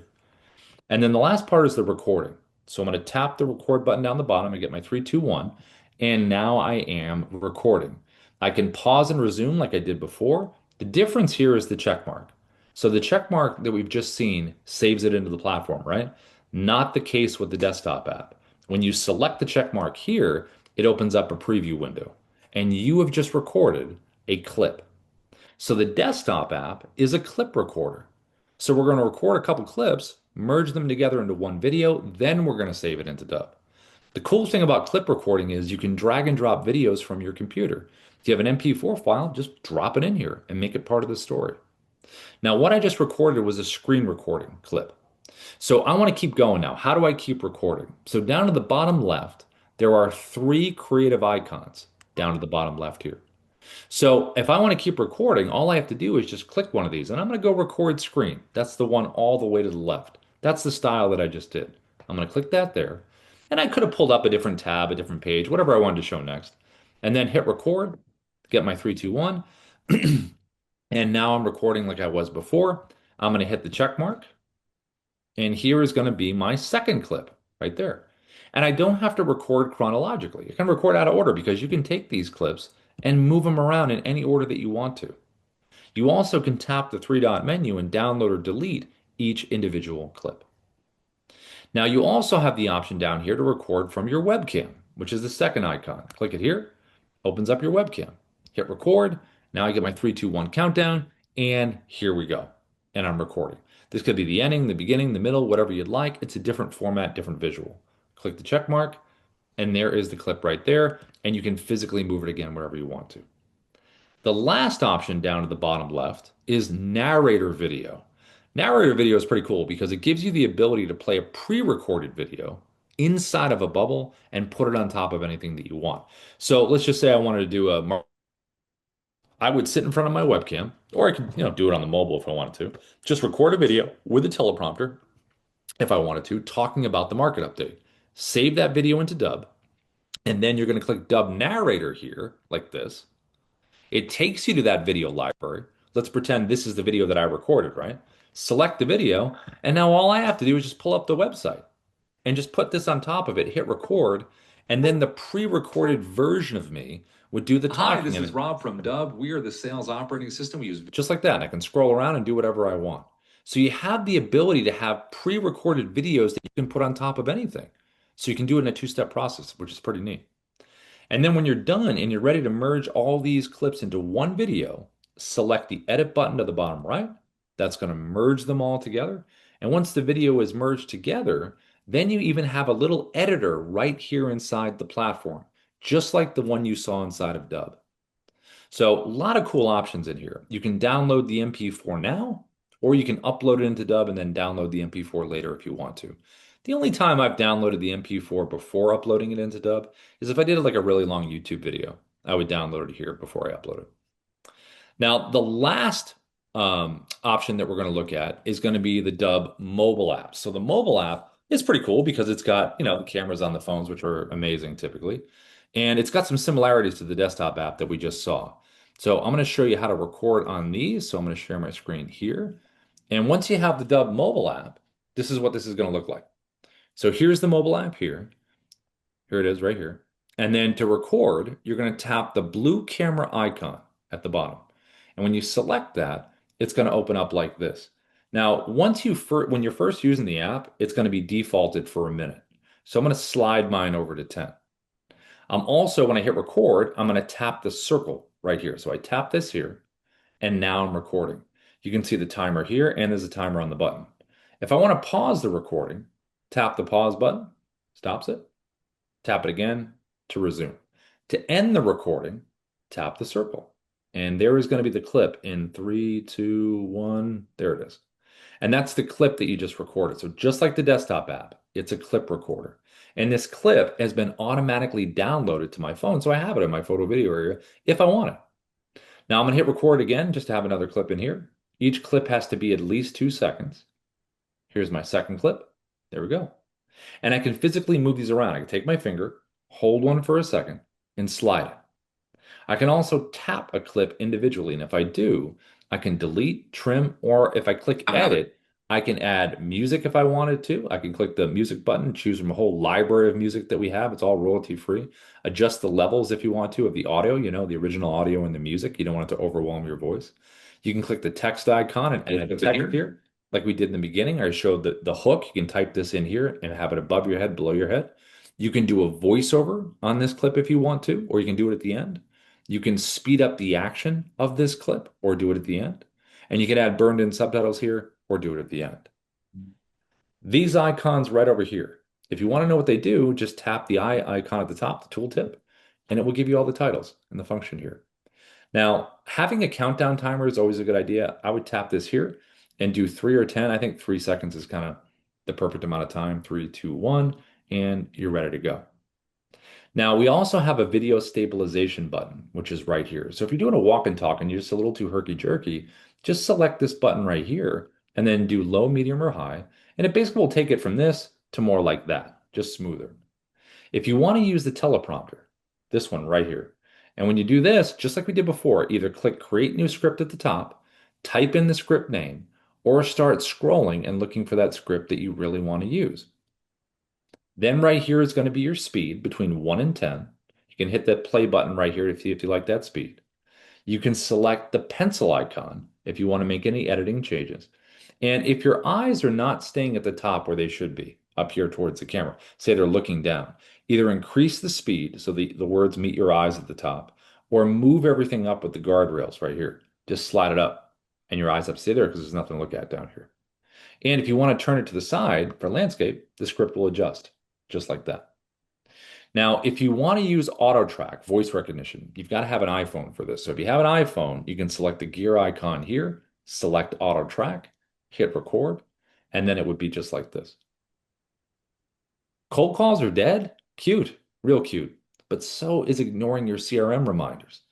And then the last part is the recording. So I'm going to tap the record button down the bottom and get my 3, 2, 1. And now I am recording. I can pause and resume like I did before. The difference here is the check mark. So the check mark that we've just seen saves it into the platform, right? Not the case with the desktop app. When you select the check mark here, it opens up a preview window. And you have just recorded a clip. So the desktop app is a clip recorder. So we're going to record a couple clips, merge them together into one video, then we're going to save it into Dubb. The cool thing about clip recording is you can drag and drop videos from your computer. If you have an MP4 file, just drop it in here and make it part of the story. Now, what I just recorded was a screen recording clip. So I want to keep going now. How do I keep recording? So down to the bottom left, there are 3 creative icons down to the bottom left here. So if I want to keep recording, all I have to do is just click one of these and I'm going to go record screen. That's the one all the way to the left. That's the style that I just did. I'm going to click that there. And I could have pulled up a different tab, a different page, whatever I wanted to show next. And then hit record, get my 3, 2, 1. And now I'm recording like I was before. I'm going to hit the check mark. And here is going to be my second clip right there. And I don't have to record chronologically. I can record out of order because you can take these clips and move them around in any order that you want to. You also can tap the 3 dot menu and download or delete each individual clip. Now you also have the option down here to record from your webcam, which is the second icon. Click it here, opens up your webcam. Hit record. Now I get my 3, 2, 1 countdown, and here we go. And I'm recording. This could be the ending, the beginning, the middle, whatever you'd like. It's a different format, different visual. Click the check mark, and there is the clip right there, and you can physically move it again wherever you want to. The last option down to the bottom left is narrator video. Narrator video is pretty cool because it gives you the ability to play a pre-recorded video inside of a bubble and put it on top of anything that you want. So let's just say I wanted to do I would sit in front of my webcam, or I could, do it on the mobile if I wanted to. Just record a video with a teleprompter if I wanted to, talking about the market update. Save that video into Dubb, and then you're going to click Dubb Narrator here, like this. It takes you to that video library. Let's pretend this is the video that I recorded, right? Select the video, and now all I have to do is just pull up the website and just put this on top of it, hit record, and then the pre-recorded version of me would do the talking. Hi, this is Rob from Dubb. We are the sales operating system we use. Just like that. And I can scroll around and do whatever I want. So you have the ability to have pre-recorded videos that you can put on top of anything. So you can do it in a 2-step process, which is pretty neat. And then when you're done and you're ready to merge all these clips into one video, select the edit button to the bottom right. That's going to merge them all together. And once the video is merged together, then you even have a little editor right here inside the platform, just like the one you saw inside of Dubb. So a lot of cool options in here. You can download the MP4 now, or you can upload it into Dubb and then download the MP4 later if you want to. The only time I've downloaded the MP4 before uploading it into Dubb is if I did like a really long YouTube video. I would download it here before I upload it. Now, the last option that we're going to look at is going to be the Dubb mobile app. So the mobile app is pretty cool because it's got, the cameras on the phones, which are amazing typically. And it's got some similarities to the desktop app that we just saw. So I'm going to show you how to record on these. So I'm going to share my screen here. And once you have the Dubb mobile app, this is what this is going to look like. So here's the mobile app here. Here it is right here. And then to record, you're going to tap the blue camera icon at the bottom. And when you select that, it's going to open up like this. Now, when you're first using the app, it's going to be defaulted for a minute. So I'm going to slide mine over to 10. When I hit record, I'm going to tap the circle right here. So I tap this here, and now I'm recording. You can see the timer here, and there's a timer on the button. If I want to pause the recording, tap the pause button, stops it. Tap it again to resume. To end the recording, tap the circle. And there is going to be the clip in 3, 2, 1. There it is. And that's the clip that you just recorded. So just like the desktop app, it's a clip recorder. And this clip has been automatically downloaded to my phone. So I have it in my photo video area if I want it. Now I'm going to hit record again just to have another clip in here. Each clip has to be at least 2 seconds. Here's my second clip. There we go. And I can physically move these around. I can take my finger, hold one for a second, and slide it. I can also tap a clip individually. And if I do, I can delete, trim, or if I click edit, I can add music if I wanted to. I can click the music button, choose from a whole library of music that we have. It's all royalty free. Adjust the levels if you want to of the audio, the original audio and the music. You don't want it to overwhelm your voice. You can click the text icon and add the text here, like we did in the beginning. I showed the hook. You can type this in here and have it above your head, below your head. You can do a voiceover on this clip if you want to, or you can do it at the end. You can speed up the action of this clip or do it at the end. And you can add burned in subtitles here or do it at the end. These icons right over here, if you want to know what they do, just tap the eye icon at the top, the tooltip, and it will give you all the titles and the function here. Now, having a countdown timer is always a good idea. I would tap this here and do 3 or 10. I think 3 seconds is kind of the perfect amount of time. 3, 2, 1, and you're ready to go. Now, we also have a video stabilization button, which is right here. So if you're doing a walk and talk and you're just a little too herky-jerky, just select this button right here and then do low, medium, or high. And it basically will take it from this to more like that, just smoother. If you want to use the teleprompter, this one right here, and when you do this, just like we did before, either click Create New Script at the top, type in the script name, or start scrolling and looking for that script that you really want to use. Then right here is going to be your speed between 1 and 10. You can hit that play button right here if you like that speed. You can select the pencil icon if you want to make any editing changes. And if your eyes are not staying at the top where they should be, up here towards the camera, say they're looking down, either increase the speed so the words meet your eyes at the top, or move everything up with the guardrails right here. Just slide it up and your eyes up stay there because there's nothing to look at down here. And if you want to turn it to the side for landscape, the script will adjust just like that. Now, if you want to use auto track, voice recognition, you've got to have an iPhone for this. So if you have an iPhone, you can select the gear icon here, select auto track, hit record, and then it would be just like this. Cold calls are dead? Cute, real cute. But so is ignoring your CRM reminders.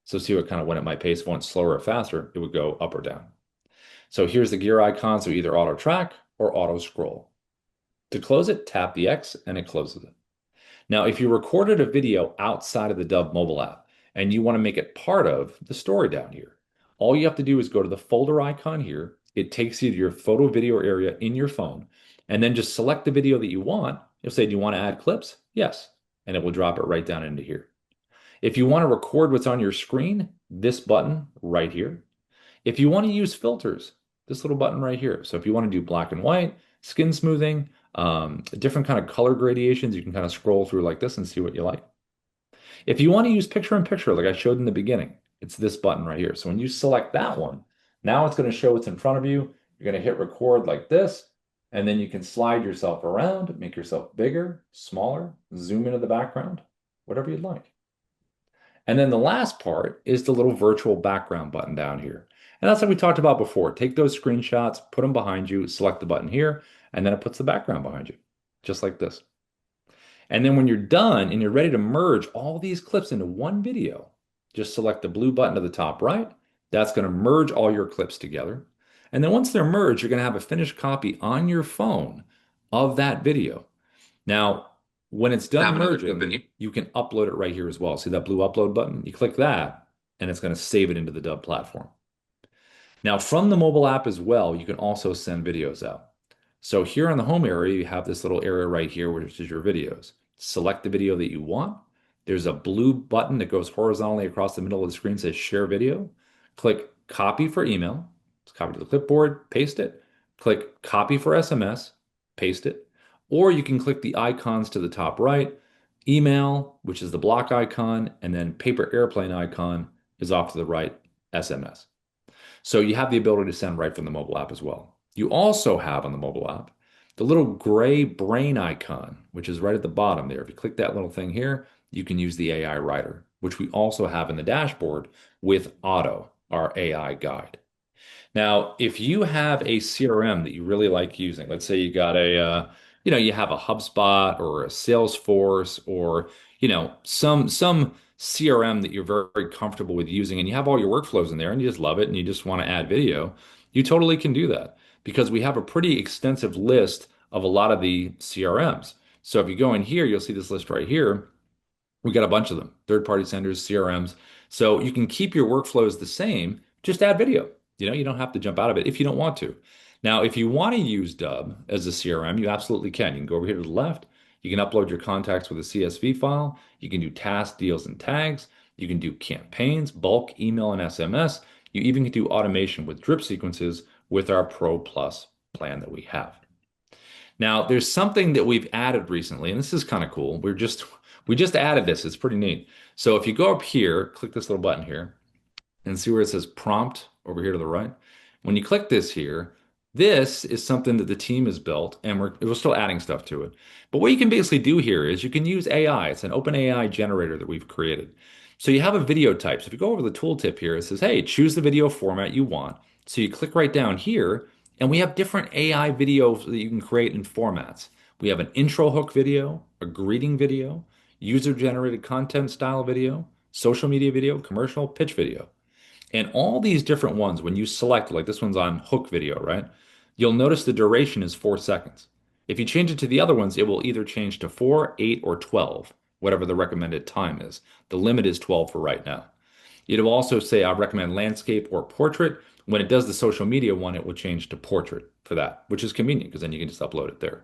So see what kind of when it might pace, if it went slower or faster, it would go up or down. So here's the gear icon, so either auto track or auto scroll. To close it, tap the X and it closes it. Now, if you recorded a video outside of the Dubb mobile app and you want to make it part of the story down here, all you have to do is go to the folder icon here. It takes you to your photo video area in your phone, and then just select the video that you want. You'll say, do you want to add clips? Yes. And it will drop it right down into here. If you want to record what's on your screen, this button right here. If you want to use filters, this little button right here. So if you want to do black and white, skin smoothing, different kind of color gradations, you can kind of scroll through like this and see what you like. If you want to use picture in picture, like I showed in the beginning, it's this button right here. So when you select that one, now it's going to show what's in front of you. You're going to hit record like this, and then you can slide yourself around, make yourself bigger, smaller, zoom into the background, whatever you'd like. And then the last part is the little virtual background button down here. And that's like we talked about before. Take those screenshots, put them behind you, select the button here, and then it puts the background behind you, just like this. And then when you're done and you're ready to merge all these clips into one video, just select the blue button to the top right. That's going to merge all your clips together. And then once they're merged, you're going to have a finished copy on your phone of that video. Now, when it's done merging, you can upload it right here as well. See that blue upload button? You click that, and it's going to save it into the Dubb platform. Now, from the mobile app as well, you can also send videos out. So here on the home area, you have this little area right here, which is your videos. Select the video that you want. There's a blue button that goes horizontally across the middle of the screen, says share video. Click copy for email. Just copy to the clipboard, paste it. Click copy for SMS, paste it. Or you can click the icons to the top right. Email, which is the block icon, and then paper airplane icon is off to the right, SMS. So you have the ability to send right from the mobile app as well. You also have on the mobile app the little gray brain icon, which is right at the bottom there. If you click that little thing here, you can use the AI writer, which we also have in the dashboard with Auto, our AI guide. Now, if you have a CRM that you really like using, let's say you got you have a HubSpot or a Salesforce or, some CRM that you're very, very comfortable with using and you have all your workflows in there and you just love it and you just want to add video, you totally can do that because we have a pretty extensive list of a lot of the CRMs. So if you go in here, you'll see this list right here. We got a bunch of them, third-party senders, CRMs. So you can keep your workflows the same, just add video. You don't have to jump out of it if you don't want to. Now, if you want to use Dubb as a CRM, you absolutely can. You can go over here to the left. You can upload your contacts with a CSV file. You can do tasks, deals, and tags. You can do campaigns, bulk, email, and SMS. You even can do automation with drip sequences with our Pro Plus plan that we have. Now, there's something that we've added recently, and this is kind of cool. We just added this. It's pretty neat. So if you go up here, click this little button here, and see where it says prompt over here to the right. When you click this here, this is something that the team has built, and we're still adding stuff to it. But what you can basically do here is you can use AI. It's an open AI generator that we've created. So you have a video type. So if you go over the tooltip here, it says, hey, choose the video format you want. So you click right down here, and we have different AI videos that you can create in formats. We have an intro hook video, a greeting video, user-generated content style video, social media video, commercial, pitch video. And all these different ones, when you select, like this one's on hook video, right? You'll notice the duration is 4 seconds. If you change it to the other ones, it will either change to 4, 8, or 12, whatever the recommended time is. The limit is 12 for right now. It'll also say, I recommend landscape or portrait. When it does the social media one, it will change to portrait for that, which is convenient because then you can just upload it there.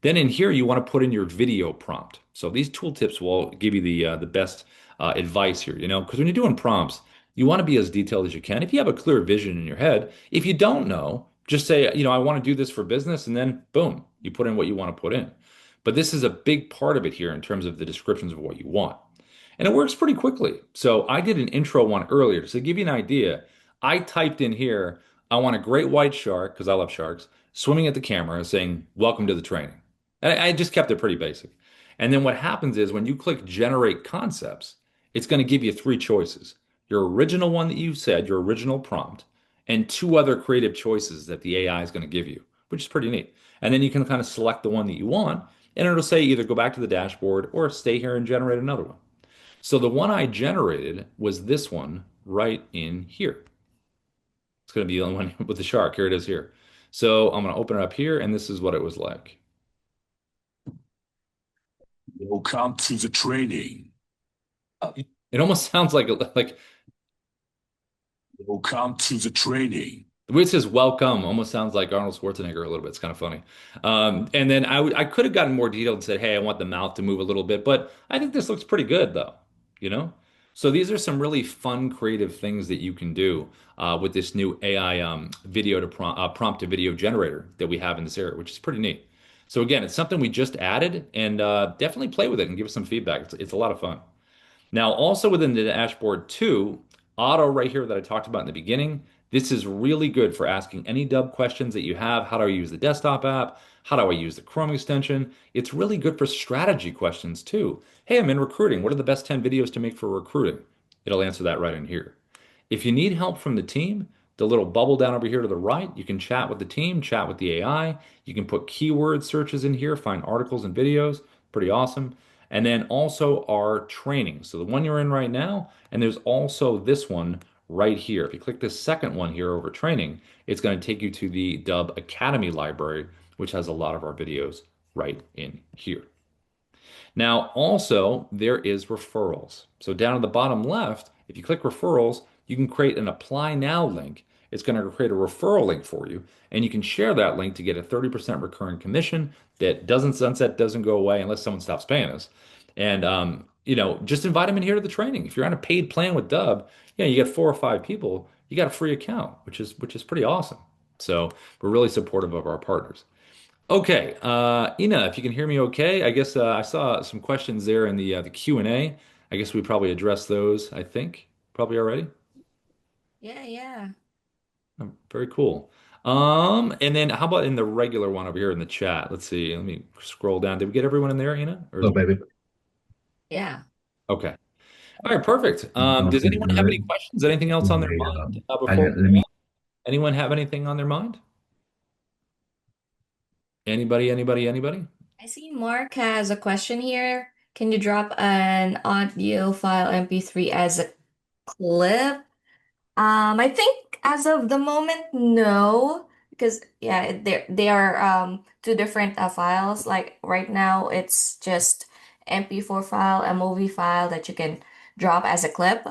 Then in here, you want to put in your video prompt. So these tooltips will give you the best advice here, because when you're doing prompts, you want to be as detailed as you can. If you have a clear vision in your head, if you don't know, just say, I want to do this for business, and then boom, you put in what you want to put in. But this is a big part of it here in terms of the descriptions of what you want. And it works pretty quickly. So I did an intro one earlier. So to give you an idea, I typed in here, I want a great white shark, because I love sharks, swimming at the camera saying, welcome to the training. And I just kept it pretty basic. And then what happens is when you click generate concepts, it's going to give you three choices. Your original one that you said, your original prompt, and two other creative choices that the AI is going to give you, which is pretty neat. And then you can kind of select the one that you want, and it'll say either go back to the dashboard or stay here and generate another one. So the one I generated was this one right in here. It's going to be the one with the shark. Here it is here. So I'm going to open it up here, and this is what it was like. Welcome to the training. It almost sounds like Welcome to the training. the way it says welcome almost sounds like Arnold Schwarzenegger a little bit. It's kind of funny. And then I could have gotten more detailed and said, hey, I want the mouth to move a little bit, but I think this looks pretty good though, you know? So these are some really fun, creative things that you can do with this new AI video to prompt to video generator that we have in this area, which is pretty neat. So again, it's something we just added and definitely play with it and give us some feedback. It's a lot of fun. Now, also within the dashboard too, auto right here that I talked about in the beginning, this is really good for asking any Dubb questions that you have. How do I use the desktop app? How do I use the Chrome extension? It's really good for strategy questions too. Hey, I'm in recruiting. What are the best 10 videos to make for recruiting? It'll answer that right in here. If you need help from the team, The little bubble down over here to the right, you can chat with the team, chat with the AI. You can put keyword searches in here, find articles and videos. Pretty awesome. And then also our training. So the one you're in right now, and there's also this one right here. If you click this second one here over training, it's going to take you to the Dubb Academy library, which has a lot of our videos right in here. Now, also, there is referrals. So down at the bottom left, if you click referrals, you can create an apply now link. It's going to create a referral link for you, and you can share that link to get a 30% recurring commission that doesn't sunset, doesn't go away unless someone stops paying us. And just invite them in here to the training. If you're on a paid plan with Dubb, you get 4 or 5 people, you got a free account, which is pretty awesome. So we're really supportive of our partners. Okay, Ina, if you can hear me okay, I guess I saw some questions there in the Q&A. I guess we probably addressed those, I think. Probably already. Yeah, yeah. Oh, very cool. And then how about in the regular one over here in the chat? Let's see. Let me scroll down. Did we get everyone in there, Ina? Oh, baby. Yeah. Okay. All right, perfect. Does Okay, anyone have any good. questions? Anything else on their Okay, mind I before got, we let go me, on? Anyone have anything on their mind? Anybody, anybody, anybody? I see Mark has a question here. Can you drop an audio file MP3 as a clip? I think as of the moment, no, because yeah, they are two different files. Like right now, it's just MP4 file, a movie file that you can drop as a clip.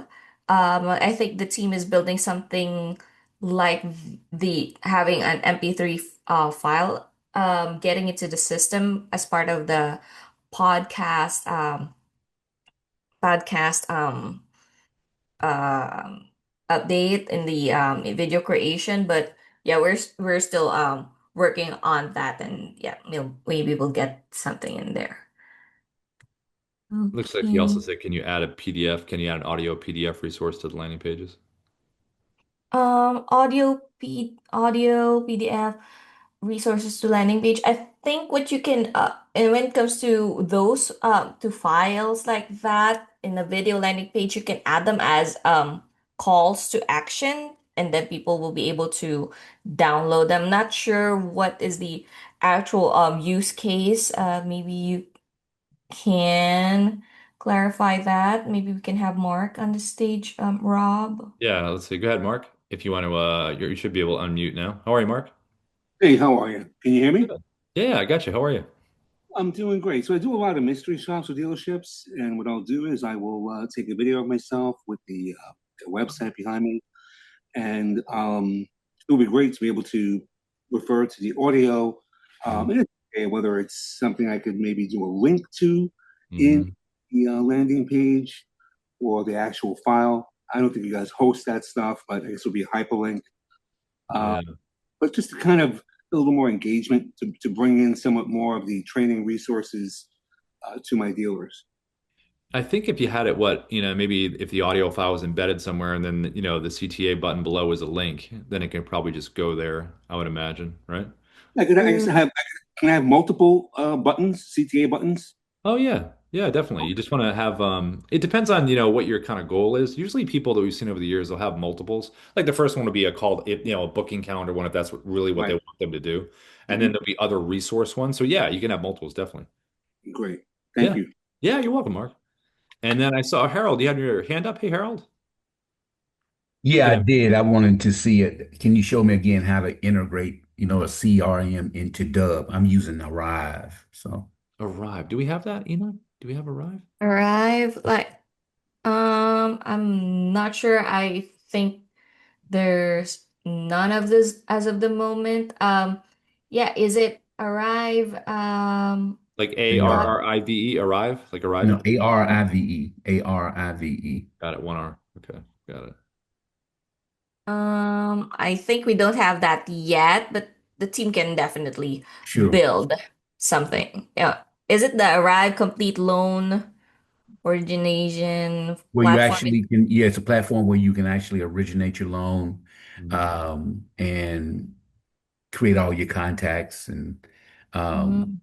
I think the team is building something like the having an MP3 file, getting into the system as part of the podcast, podcast um update in the video creation, but yeah, we're still working on that, and yeah, maybe we'll get something in there. Looks like he Okay. also said, can you add a PDF? Can you add an audio PDF resource to the landing pages? Audio PDF resources to landing page. I think what you can and when it comes to those to files like that in the video landing page, you can add them as calls to action, and then people will be able to download them. Not sure what is the actual use case. Maybe you can clarify that. Maybe we can have Mark on the stage, Rob. Yeah, let's see. Go ahead, Mark. If you want to, you should be able to unmute now. How are you, Mark? Hey, how are you? Can you hear me? Good. Yeah, I got you. How are you? I'm doing great. So I do a lot of mystery shops or dealerships, and what I'll do is I will take a video of myself with the website behind me, and it'll be great to be able to refer to the audio. Mhm. And it's okay, whether it's something I could maybe do a link to in Mhm. the landing page or the actual file. I don't think you guys host that stuff, but I guess it'll be a hyperlink. Uh, Yeah. but just to kind of a little more engagement to bring in somewhat more of the training resources to my dealers. I think if you had it, maybe if the audio file was embedded somewhere and then, the CTA button below is a link, then it can probably just go there, I would imagine, right? I guess can I have multiple buttons, CTA buttons? Oh yeah. Yeah, definitely. You just want to have it depends on, what your kind of goal is. Usually people that we've seen over the years, they'll have multiples. Like the first one would be a booking calendar one if that's really what they Right. want them to do. And then Mhm. there'll be other resource ones. So yeah, you can have multiples, definitely. Great. Yeah. Thank you. Yeah, you're welcome, Mark. And then I saw Harold. You had your hand up. Hey, Harold. You yeah, can I have did. I wanted to see it. Can you show me again how to integrate, a CRM into Dubb? I'm using Arrive. So, Arrive. Do we have that, Ina? Do we have Arrive? Arrive, like, I'm not sure. I think there's none of this as of the moment. Yeah, is it arrive? Like Dot. AR, ARRIVE, Arrive, like no, arriving? ARIVE, ARIVE. Got it. 1 R. Okay, got it. I think we don't have that yet, but the team can definitely Sure. build something. Yeah. Is it the Arrive Complete Loan Origination Where you platform? actually can, yeah, it's a platform where you can actually originate your loan, Mhm. and create all your contacts and um,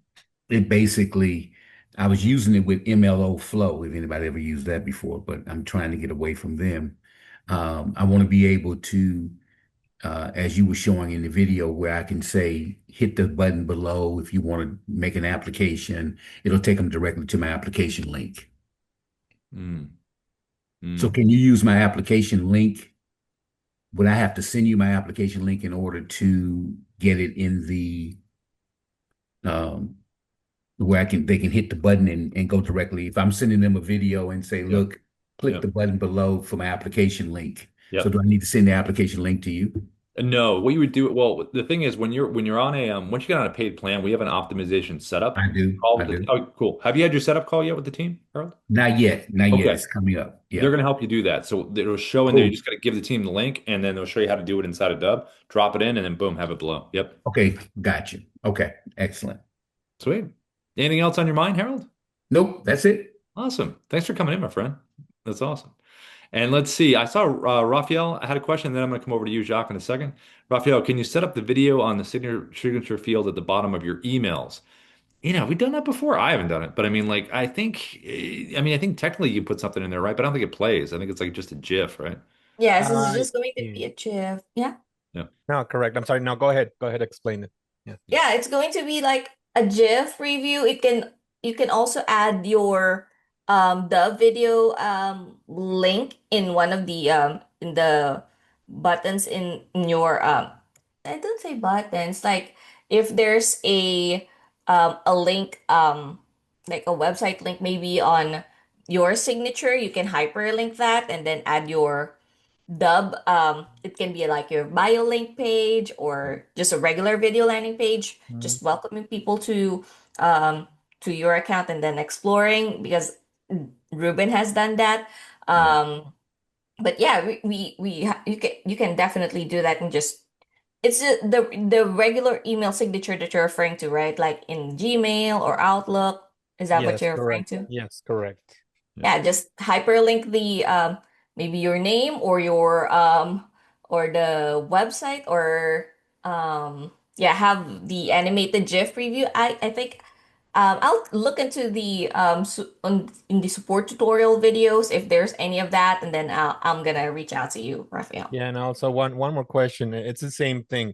Mhm. it basically, I was using it with MLO Flow, if anybody ever used that before, but I'm trying to get away from them. I want to be able to as you were showing in the video, where I can say, hit the button below if you want to make an application. It'll take them directly to my application link. Mm, So mm. can you use my application link? Would I have to send you my application link in order to get it in the um, where they can hit the button and go directly. If I'm sending them a video and say, Yep. look, click Yep. the button below for my application link. So Yep. do I need to send the application link to you? No, what you would do, well, the thing is when you're on a once you get on a paid plan, we have an optimization setup I do. call I with do. oh, cool. Have you had your setup call yet with the team, Harold? Not yet. Not yet. Okay. It's coming up. They're Yeah. going to help you do that. So it'll show in there. You Cool. just got to give the team the link, and then they'll show you how to do it inside of Dubb. Drop it in, and then boom, have it below. Yep. Okay. Gotcha. Okay. Excellent. Sweet. Anything else on your mind, Harold? Nope. That's it. Awesome. Thanks for coming in, my friend. That's awesome. And let's see. I saw Raphael. I had a question, then I'm going to come over to you, Jacques, in a second. Raphael, can you set up the video on the signature field at the bottom of your emails? We've done that before. I haven't done it, but I mean, like, I think technically you put something in there, right? But I don't think it plays. I think it's like just a GIF, right? Yes, this is Uh, just going to yeah. be a GIF. Yeah. Yeah. No, correct. I'm sorry. No, go ahead. Go ahead. Explain it. Yeah. Yeah, it's going to be like a GIF review. You can also add your the video link in one of the in the buttons in your I don't say buttons, like if there's a link like a website link maybe on your signature, you can hyperlink that and then add your Dubb. It can be like your bio link page or just a regular video landing page, Mhm. just welcoming people um to your account and then exploring because Ruben has done that. Yeah. But yeah, you can definitely do that and just it's the regular email signature that you're referring to, right? Like in Gmail or Outlook. Is that what Yes, you're referring correct. to? Yes, correct. Yeah. Yeah, just hyperlink the maybe your name or the website or yeah, have the animated GIF preview. I think I'll look into the in the support tutorial videos if there's any of that, and then I'm gonna reach out to you, Raphael. Yeah, and also one more question. It's the same thing.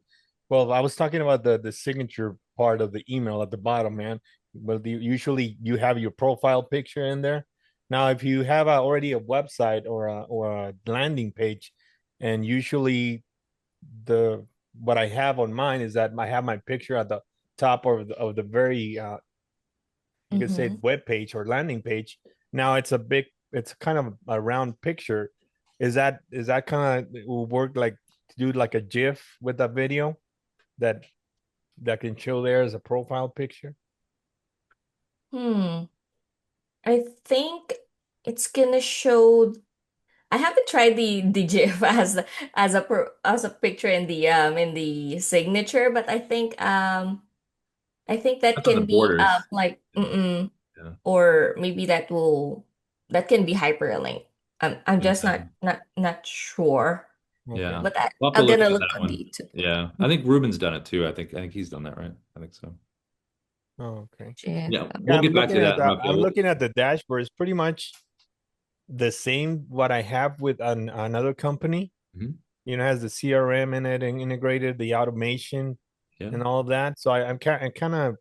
Well, I was talking about the signature part of the email at the bottom, man. Well, usually you have your profile picture in there. Now, if you have already a website or a landing page, and usually the what I have on mine is that I have my picture at the top of the very you could say Mm-hmm. web page or landing page. Now it's kind of a round picture. Is that kind of will work like to do like a GIF with that video that can show there as a profile picture? Hmm. I think it's gonna show. I haven't tried the GIF as a picture in the signature, but I think that That's on the can be borders. like Yeah. Yeah. or maybe that can be hyperlinked. I'm just Yeah. not sure, Okay. Yeah. but We'll have to I'm look gonna into look that on one. the tutorial. Yeah. I think Ruben's done it too. I think he's done that, right? I think so. Oh, okay. GIF. Yeah. Yeah, We'll get back to that, I'm Raphael. looking at the dashboard. It's pretty much the same what I have with another company. Mhm. Has the CRM in it and integrated the automation Yeah. and all of that. So I'm kind of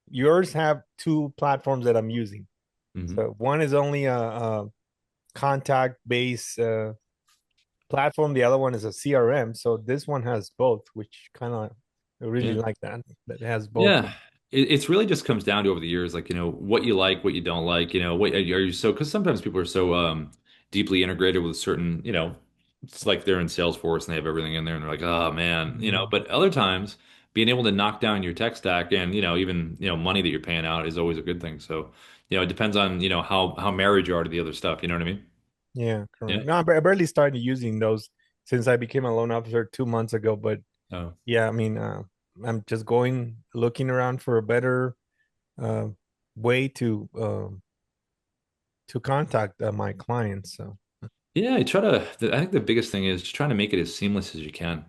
yours have two platforms that I'm using. Hmm. So one is only a contact based platform. The other one is a CRM. So this one has both, which kind of I really Yeah. like that it has both. Yeah. It's really just comes down to over the years, like, what you like, what you don't like, what are you so, because sometimes people are so deeply integrated with certain, it's like they're in Salesforce and they have everything in there and they're like, oh man, Mhm. but other times being able to knock down your tech stack and, even, money that you're paying out is always a good thing. So, it depends on, how married you are to the other stuff. You know what I mean? Yeah, Yeah. correct. No, I barely started using those since I became a loan officer 2 months ago. But Oh, yeah, I mean, I'm just looking around for a better uh, way to contact my clients. So yeah, I think the biggest thing is just trying to make it as seamless as you can,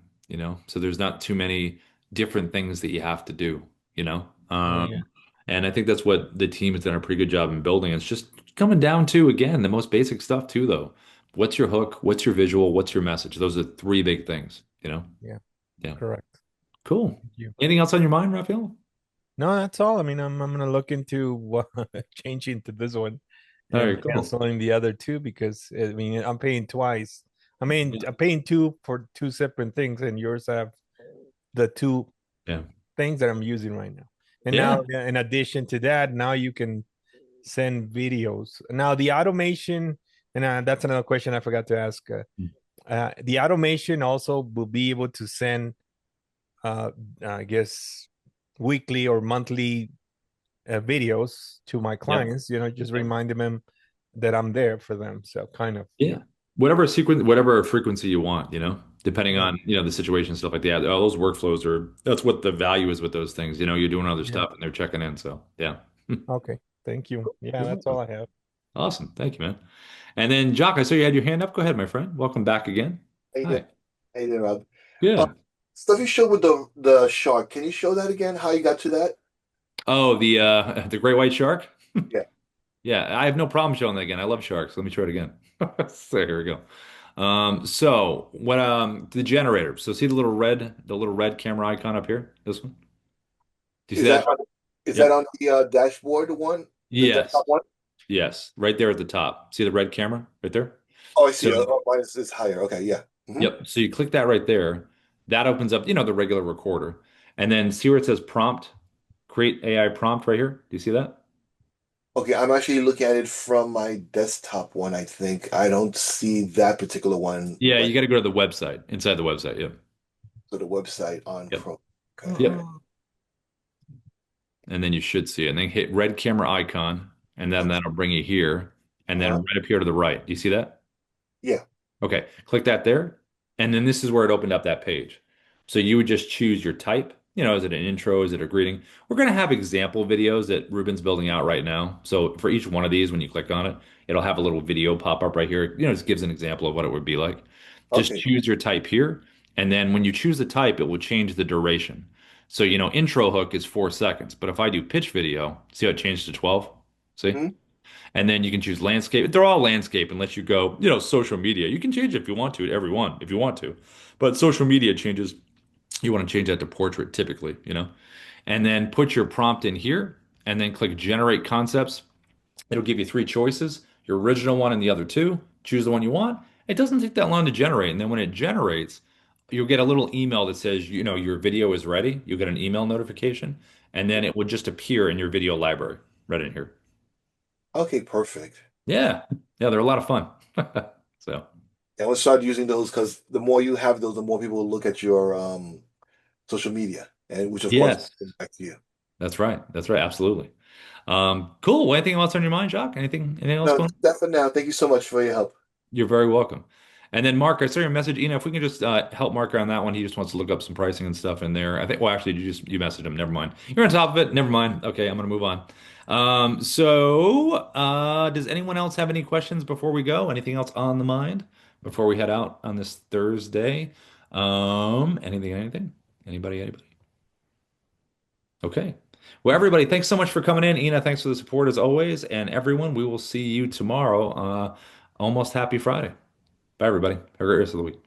so there's not too many different things that you have to do, you know? yeah, And I think that's what the team has done a pretty good job in building. It's just coming down to, again, the most basic stuff too, though. What's your hook? What's your visual? What's your message? Those are three big things. you know? Yeah, Yeah. correct. Cool. Thank you. Anything else on your mind, Raphael? No, that's all. I mean, I'm gonna look into what changing to this one All and right, cool. canceling the other two because I mean I'm paying twice. I mean I'm paying two for two separate things, and yours have the two Yeah. things that I'm using right now. And Yeah. now, in addition to that, now you can send videos. Now the automation, and that's another question I forgot to ask. The automation also will be able to send, uh, I guess, weekly or monthly videos to my Yep. clients. Just Yep. reminding them that I'm there for them. So kind of. Yeah. Whatever frequency you want, depending Yeah. on, the situation and stuff like that. All those workflows that's what the value is with those things. You're doing other Yeah. stuff and they're checking in. So yeah. Okay. Thank you. Yeah, You're that's all welcome. I have. Awesome. Thank you, man. And then Jock, I saw you had your hand up. Go ahead, my friend. Welcome back again. How you doing? Hi. How you doing, Rob? Uh, Good. Stuff you showed with the shark. Can you show that again? How you got to that? Oh, the great white shark? Yeah. Yeah, I have no problem showing that again. I love sharks. Let me try it again. So here we go. So what the generator. So see the little red camera icon up here? This one? Do you see Is that that? on, is that Yep. on the dashboard one? The Yes. desktop one? Yes. Right there at the top. See the red camera right there? Oh, I So see. Oh, mine is higher. Okay, yeah. yep. So you click that right there. That opens up, the regular recorder. And then see where it says prompt, create AI prompt right here. Do you see that? Okay, I'm actually looking at it from my desktop one, I think. I don't see that particular one Yeah, right you got to go to the website, inside the website. Yep. to the website on Yep. Chrome. Okay. Yep. And then you should see it. And then hit red camera icon, and then that'll bring you here. And then Uh-huh. right up here to the right. Do you see that? Yeah. Okay. Click that there. And then this is where it opened up that page. So you would just choose your type. Is it an intro? Is it a greeting? We're going to have example videos that Ruben's building out right now. So for each one of these, when you click on it, it'll have a little video pop up right here. Just gives an example of what it would be like. Just Okay. choose your type here. And then when you choose the type, it will change the duration. So, intro hook is 4 seconds, but if I do pitch video, see how it changed to 12? See? Mhm. And then you can choose landscape. They're all landscape unless you go, social media. You can change it if you want to, every one, if you want to. But social media changes, you want to change that to portrait typically. And then put your prompt in here and then click generate concepts. It'll give you three choices, your original one and the other two. Choose the one you want. It doesn't take that long to generate. And then when it generates, you'll get a little email that says, your video is ready. You'll get an email notification, and then it would just appear in your video library right in here. Okay, perfect. Yeah. Yeah, they're a lot of fun. So, And we'll start using those because the more you have those, the more people will look at your social media, and which of course yes, back to you. that's right. That's right. Absolutely. Cool. Well, anything else on your mind, Jacques? Anything else No, going on? that for now. Thank you so much for your help. You're very welcome. And then Mark, I saw your message. If we can just help Mark on that one, he just wants to look up some pricing and stuff in there. I think. Well, actually, you messaged him. Never mind. You're on top of it. Never mind. Okay, I'm gonna move on. Does anyone else have any questions before we go? Anything else on the mind before we head out on this Thursday? Anything? Anything? Anybody? Anybody? Okay. Well, everybody, thanks so much for coming in. Ina, thanks for the support as always. And everyone, we will see you tomorrow. Almost happy Friday. Bye, everybody. Have a great rest of the week.